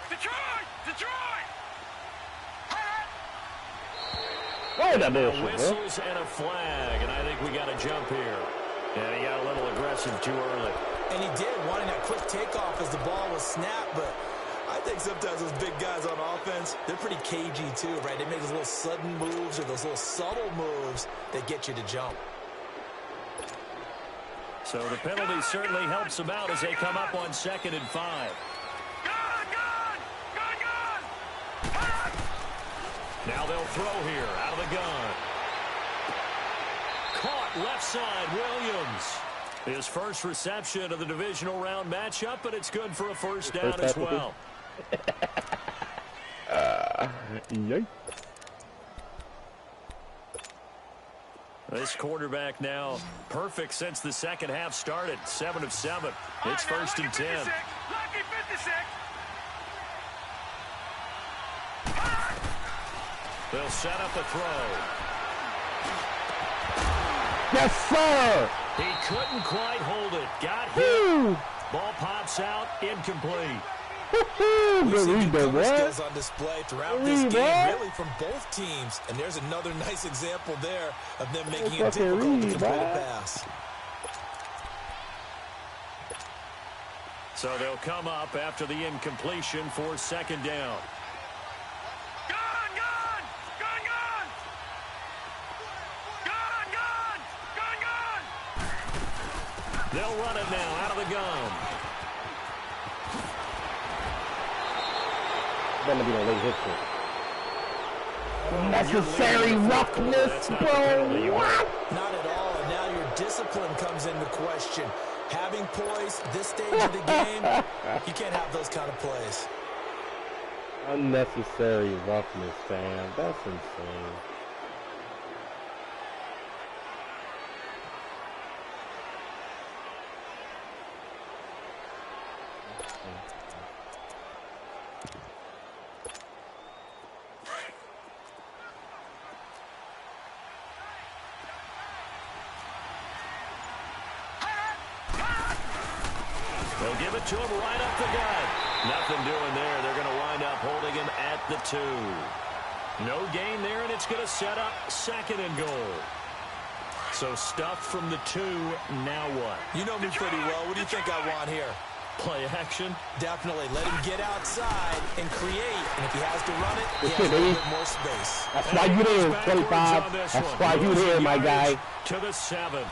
Detroit! Detroit! Oh, that Now bullshit, bro. whistles and a flag, and I think we got a jump here. And he got a little aggressive too early. And he did, wanting that quick takeoff as the ball was snapped, but I think sometimes those big guys on offense, they're pretty cagey too, right? They make those little sudden moves or those little subtle moves that get you to jump. So the penalty certainly helps them out as they come up on 2nd and 5. Gone, gone! Gone, gone! Now they'll throw here out of the gun. Caught left side, Williams. His first reception of the divisional round matchup, but it's good for a first down as well. Yikes. This quarterback now perfect since the second half started. 7 of 7. It's 1st and 10. Lucky 56. They'll set up a throw. Yes, sir. He couldn't quite hold it. Got hit. Woo. Ball pops out, incomplete. We've seen Believe good it, skills what? on display throughout this Believe game, it. really from both teams. And there's another nice example there of them making it Fucking difficult to read, complete a man. pass. So they'll come up after the incompletion for 2nd down. Gone, gone! Gone, gone! Gone, gone! Gone, gone! They'll run it now out of the gun. Gonna be no late hit shit. Necessary roughness, bro. What? Not at all, and now your discipline comes into question. Having poise this stage of the game, you can't have those kind of plays. Unnecessary roughness, fam. That's insane. They'll give it to him right up the gut. Nothing doing there. They're going to wind up holding him at the 2. No gain there, and it's going to set up 2nd and goal. So stuffed from the 2. Now what? You know me pretty well. What do you think I want here? Play action. Definitely. Let him get outside and create. And if he has to run it, he That's has it, a little baby. bit more space. That's why you there, 25. That's why you there, my guy. To the 7.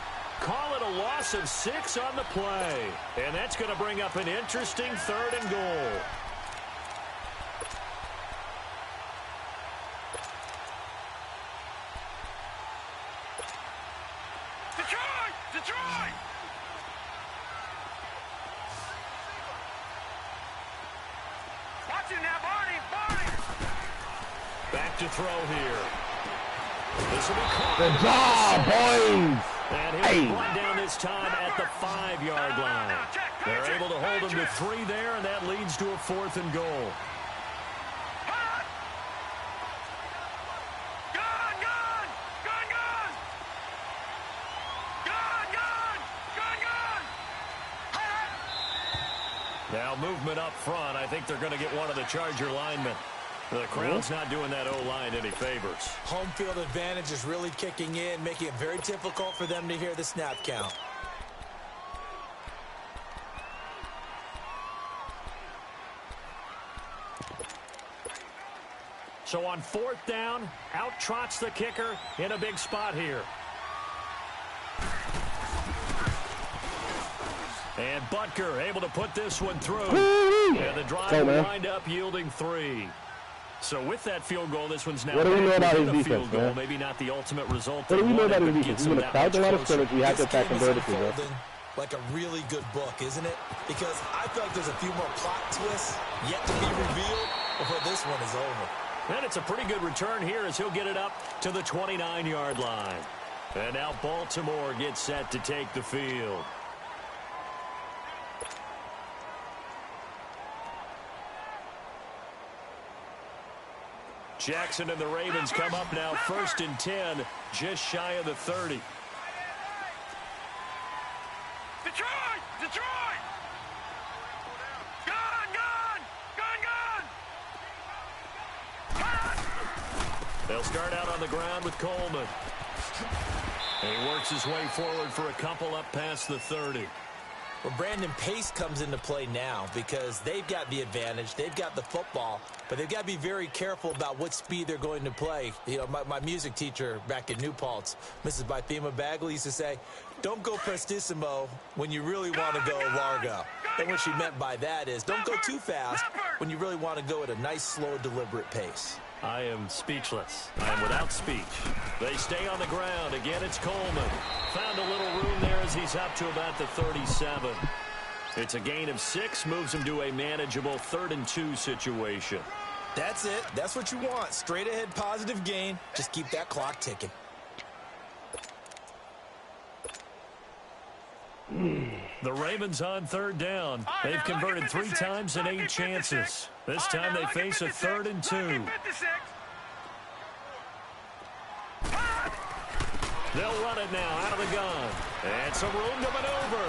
Call it a loss of 6 on the play. And that's going to bring up an interesting 3rd and goal. Detroit! Detroit! Watch him now, Barney! Barney! Back to throw here. This will be caught. Good job, boys. And he'll Hey. be brought down this time at the 5-yard line. They're able to hold him to 3 there, and that leads to a 4th and goal. Gone, gone! Gone, gone! Gone, gone! Gone, gone! Now movement up front. I think they're going to get one of the Charger linemen. The crowd's not doing that O-line any favors. Home field advantage is really kicking in, making it very difficult for them to hear the snap count. So on 4th down, out trots the kicker in a big spot here. And Butker able to put this one through. And the drive will wind up yielding 3. So with that field goal, this one's now What do we know about his a defense, field goal. man? Maybe not the ultimate result. What do we know about his but defense? gets He's going them to that crowd a much lot of closer. scrimmage. We have to This attack game him is vertically, bro. unfolding like a really good book, isn't it? Because I feel like there's a few more plot twists yet to be revealed before this one is over. And it's a pretty good return here as he'll get it up to the 29-yard line. And now Baltimore gets set to take the field. Jackson and the Ravens come up now 1st and 10, just shy of the 30. Detroit! Detroit! Gone! They'll start out on the ground with Coleman. And he works his way forward for a couple up past the 30. Well, Brandon, pace comes into play now because they've got the advantage. They've got the football, but they've got to be very careful about what speed they're going to play. You know, my music teacher back in New Paltz, Mrs. Bythema Bagley, used to say, don't go prestissimo when you really want to go largo. And what she meant by that is don't go too fast when you really want to go at a nice, slow, deliberate pace. I am speechless. I am without speech. They stay on the ground. Again, it's Coleman. Found a little room there as he's up to about the 37. It's a gain of 6, moves him to a manageable 3rd and 2 situation. That's it. That's what you want. Straight ahead, positive gain. Just keep that clock ticking. The Ravens on 3rd down. They've converted 3 times in 8 chances. This time they face a 3rd and 2. They'll run it now out of the gun. And some room to maneuver.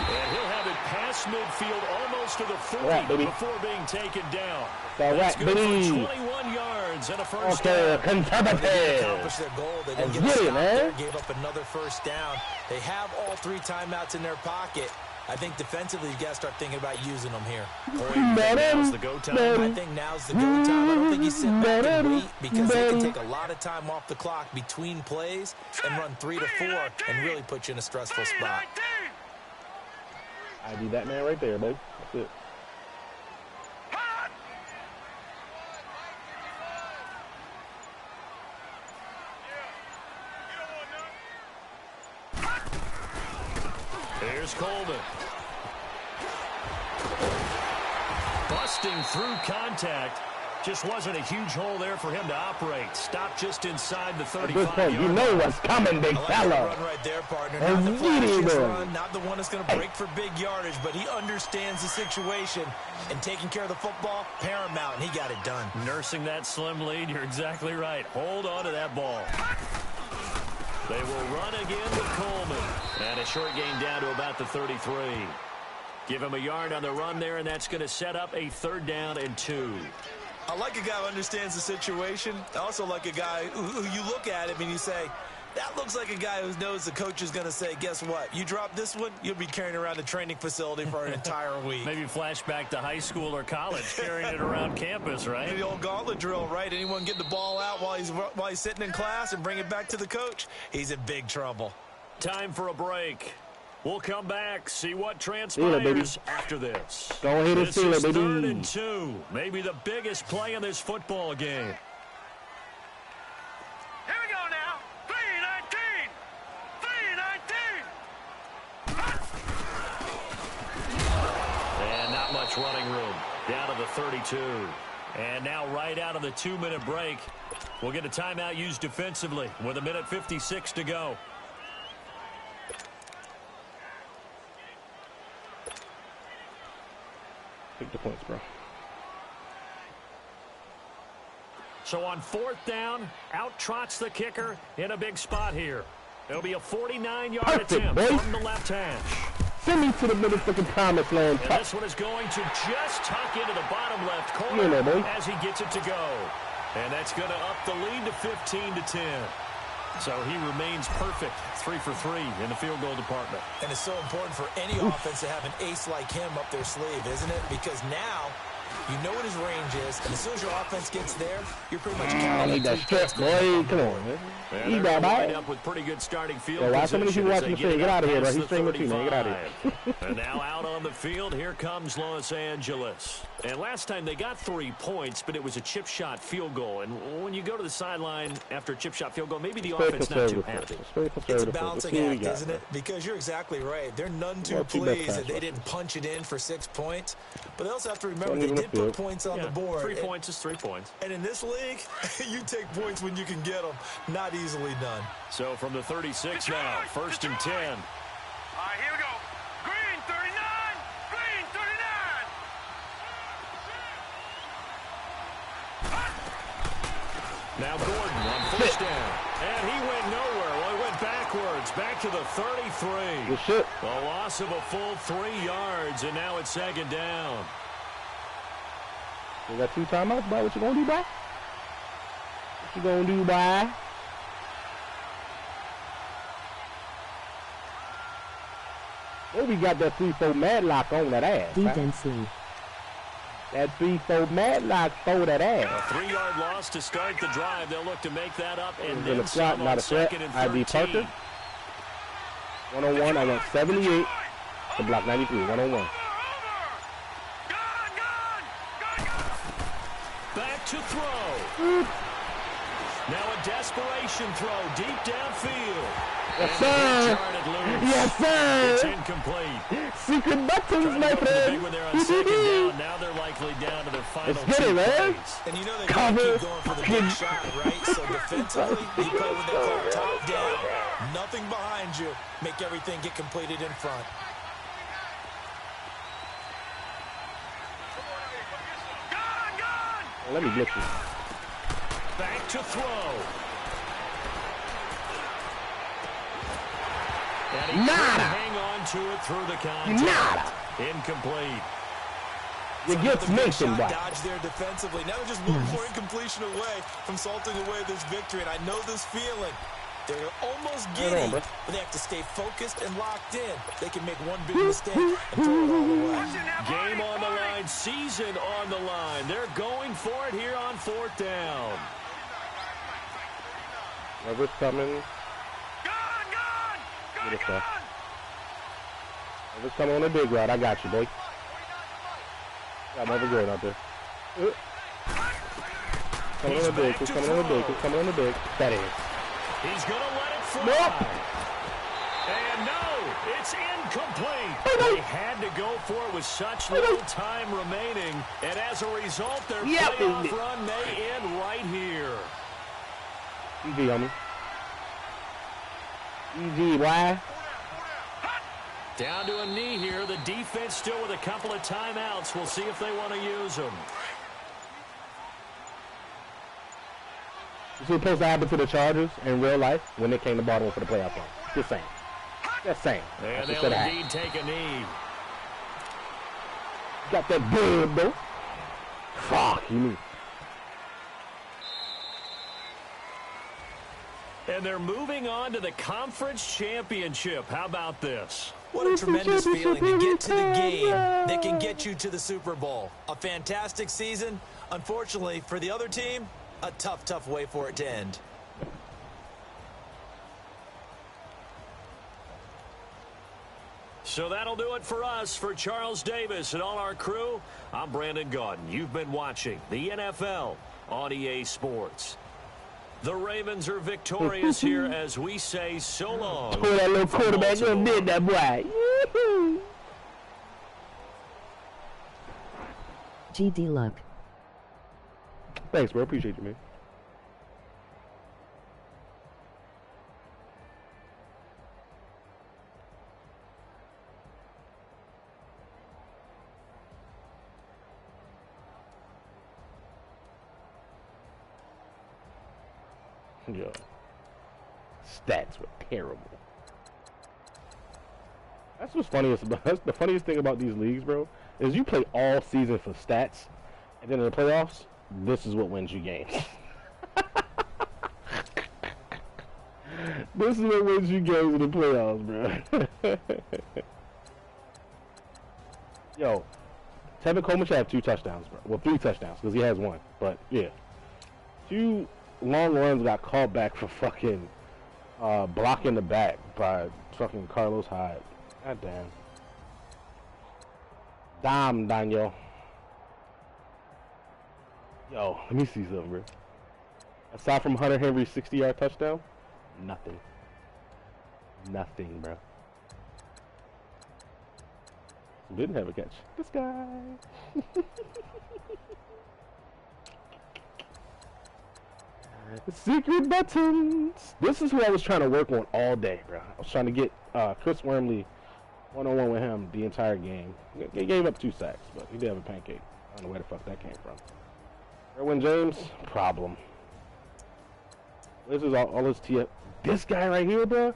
And he'll have it past midfield almost to the 40 before being taken down. That's good for 21 yards and a first down. They didn't accomplish their goal. They didn't get stopped there. Gave up another first down. They have all 3 timeouts in their pocket. I think defensively you've got to start thinking about using them here. Now's the go time. I think now's the go time. I don't think you sit back and wait because they can take a lot of time off the clock between plays and run 3 to 4 and really put you in a stressful spot. I be that man right there, baby. That's it. Here's Coleman. Busting through contact. Just wasn't a huge hole there for him to operate. Stopped just inside the 35. You know what's coming, big fella. Run right there, partner. Not the flashiest run, not the one that's going to break for big yardage, but he understands the situation. And taking care of the football, paramount, and he got it done. Nursing that slim lead, you're exactly right. Hold on to that ball. They will run again with Coleman. And a short gain down to about the 33. Give him a yard on the run there, and that's going to set up a 3rd down and 2. I like a guy who understands the situation. I also like a guy who you look at him and you say, that looks like a guy who knows the coach is going to say, guess what? You drop this one, you'll be carrying around the training facility for an entire week. Maybe flashback to high school or college, carrying it around campus, right? The old gauntlet drill, right? Anyone get the ball out while he's sitting in class and bring it back to the coach? He's in big trouble. Time for a break. We'll come back, see what transpires after this. Go ahead and steal it, baby. 3rd and 2. Maybe the biggest play in this football game. Here we go now. 3-19. 3-19. And not much running room. Down to the 32. And now right out of the 2-minute break, we'll get a timeout used defensively with 1:56 to go. Take the points, bro. So on 4th down, out trots the kicker in a big spot here. It'll be a 49-yard attempt from the left hash. Send me to the motherfucking promised land. And this one is going to just tuck into the bottom left corner as he gets it to go. And that's going to up the lead to 15-10. So he remains perfect, 3 for 3 in the field goal department. And it's so important for any offense to have an ace like him up their sleeve, isn't it? Because now you know what his range is, and as soon as your offense gets there, you're pretty much counting. That strip, boy. Come on, man. And they're wind up with pretty good starting field position. Why so many people watching the stream? Get out of here, bro. He's streaming too, man. Get out of here. And now out on the field, here comes Los Angeles. And last time they got 3 points, but it was a chip shot field goal. And when you go to the sideline after a chip shot field goal, maybe the offense not too happy. It's a balancing act, isn't it? Because you're exactly right. They're none too pleased that they didn't punch it in for 6 points. But they also have to remember they did put points on the board. 3 points is 3 points. And in this league, you take points when you can get them. Not easily done. So from the 36 now, 1st and 10. All right, here we go. Green 39. Green 39. Now Gordon on first down. And he went nowhere. Well, he went backwards. Back to the 33. Good shit. A loss of a full 3 yards, and now it's second down. You got 2 timeouts, boy. What you gonna do, boy? What you gonna do, boy? Oh, we got that 3-4 Madlock on that ass. Defensive. That 3-4 Madlock for that ass. A 3-yard loss to start the drive. They'll look to make that up and then some not on a threat. second and I.D. 13. Parker. 101. I went 78 to block 93. 101. Back to throw. Now a desperation throw deep downfield. Yes, sir. Yes, sir. It's incomplete. Secret buttons, my friend. On second down. Now they're likely down to their final Let's get it, man. And you know they gotta keep going for the big shot, right? So defensively, you play when they call top down. Nothing behind you. Make everything get completed in front. Let me blitz you. Back to throw. And he Nada. hang on to it through the contact. Nada. Incomplete. You get mentioned, boy. Dodge there defensively. Now they're just one more incompletion away from salting away this victory. And I know this feeling. They're almost giddy, but they have to stay focused and locked in. They can make one big mistake and throw it all away. Game on the line, season on the line. They're going for it here on 4th down. Whoever's coming. Get it, sir. Whoever's coming on the big route, I got you, boy. Got another good out there. Coming on the big, who's coming on the big, who's coming on the big. That is. He's going to let it fly. Nope. And no, it's incomplete. They had to go for it with such little time remaining. And as a result, their playoff run may end right here. Easy, homie. Easy, boy. Down to a knee here. The defense still with a couple of timeouts. We'll see if they want to use them. This was supposed to happen to the Chargers in real life when they came to Baltimore for the playoff run. Just saying. Just saying. And they'll indeed take a knee. Got that good, though. Fuck, you mean. And they're moving on to the conference championship. How about this? What a tremendous feeling to get to the game that can get you to the Super Bowl. A fantastic season. Unfortunately, for the other team, a tough, tough way for it to end. So that'll do it for us. For Charles Davis and all our crew, I'm Brandon Gaudin. You've been watching the NFL on EA Sports. The Ravens are victorious here as we say so long. Pull that little quarterback up, did that boy. GD luck. Thanks, bro. Appreciate you, man. Yo, stats were terrible. That's what's funniest about. That's the funniest thing about these leagues, bro. Is you play all season for stats, and then in the playoffs, this is what wins you games. This is what wins you games in the playoffs, bro. Yo, Tevin Coleman should have 2 touchdowns, bro. Well, 3 touchdowns because he has 1. But yeah, 2 long runs got called back for fucking blocking the back by fucking Carlos Hyde. God damn. Damn, Daniel. Yo, let me see something, bro. Aside from Hunter Henry's 60-yard touchdown, nothing. Nothing, bro. Didn't have a catch. This guy. Secret buttons. This is who I was trying to work on all day, bro. I was trying to get Chris Wormley one-on-one with him the entire game. He gave up 2 sacks, but he did have a pancake. I don't know where the fuck that came from. Erwin James, problem. This is all this TF. This guy right here, bro,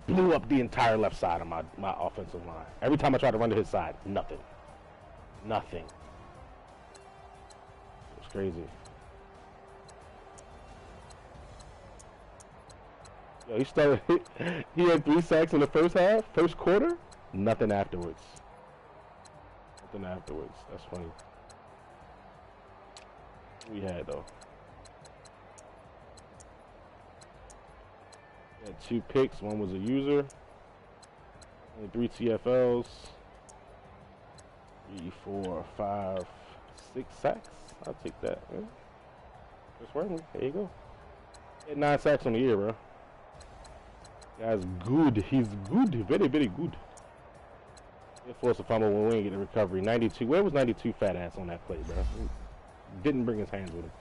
blew up the entire left side of my offensive line. Every time I tried to run to his side, nothing. Nothing. It's crazy. Yo, he started. He had 3 sacks in the first half, first quarter. Nothing afterwards. Nothing afterwards. That's funny. We had though. We had 2 picks. One was a user. Only 3 TFLs. 3, 4, 5, 6 sacks. I'll take that. Yeah. Just working. There you go. He had 9 sacks on the year, bro. Guy's good. He's good. Very, very good. He forced a fumble when we didn't get the recovery. 92. Where was 92 fat ass on that play, bro? He didn't bring his hands with him.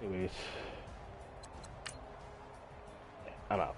Anyways. I'm out.